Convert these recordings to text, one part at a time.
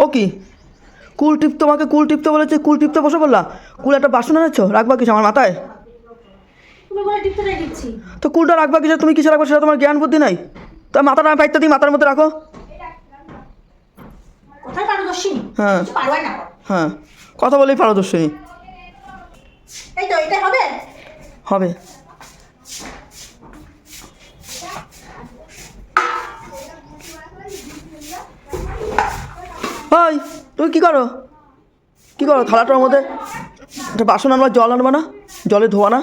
ও কি কুল টিপ, তোমাকে কুল টিপতে বলেছে, কুল টিপতে বসে বললা? কুল একটা বাসন এনেছো, রাখবা কিছু আমার মাথায়? তুমি বলে টিপতে দিচ্ছি তো কুলটা রাখবা কিছু, তুমি কিসে রাখবো সেটা তোমার জ্ঞান বুদ্ধি নাই? তো মাথাটা আমি পাইতে দিই, মাথার মধ্যে রাখো। কোথায় পারদর্শী? হ্যাঁ পারবাই না। হ্যাঁ, কথা বলেই পারদর্শিনী এই তো এটা হবে হবে। ভাই তুমি কী করো, কী করো? থালাটার মধ্যে একটা বাসন আনবা, জল আনবা না? জলে ধোয়া না?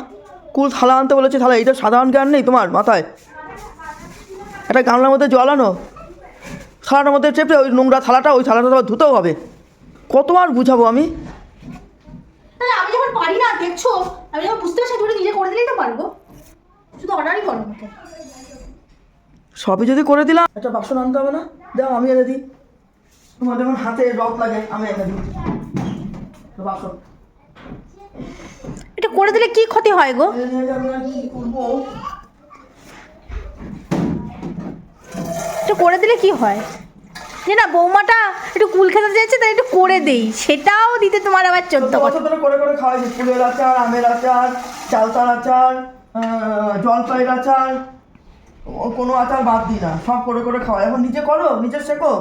কুল থালা আনতে বলেছি, থালা, এইটা সাধারণ জ্ঞান নেই তোমার মাথায়? একটা গামলার মধ্যে জল আনো, থালাটার মধ্যে চেপে ওই নোংরা থালাটা, ওই থালাটা আবার ধুতেও হবে। কতবার বুঝাবো আমি? তাহলে আমি যখন পারি না দেখছো, আমি যখন বুঝতে পারছি তুমি নিজে করে দিলেই তো পারবো, শুধু অর্ডারই করো আমাকে। সবই যদি করে দিলাম, একটা বাসন আনতে হবে না? দাও আমি এনে দিই, তোমার যখন হাতে রক লাগে আমি এনে দিই বাসন। এটা করে দিলে কি ক্ষতি হয় গো? কি করবো? এটা করে দিলে কি হয় যে না বৌমাটা একটু কুল খেতে চাইছে তাই একটু করে দেই, সেটাও দিতে তোমার আবার 14 কথা। ধরে করে করে খাওয়াইছি, ফুলের আচার, আমের আচার, চালতার আচার, জলপাইয়ের আচার, কোনো আচার বাদ দিই না, সব করে করে খাওয়াই। এখন নিজে করো, নিজে শেখো।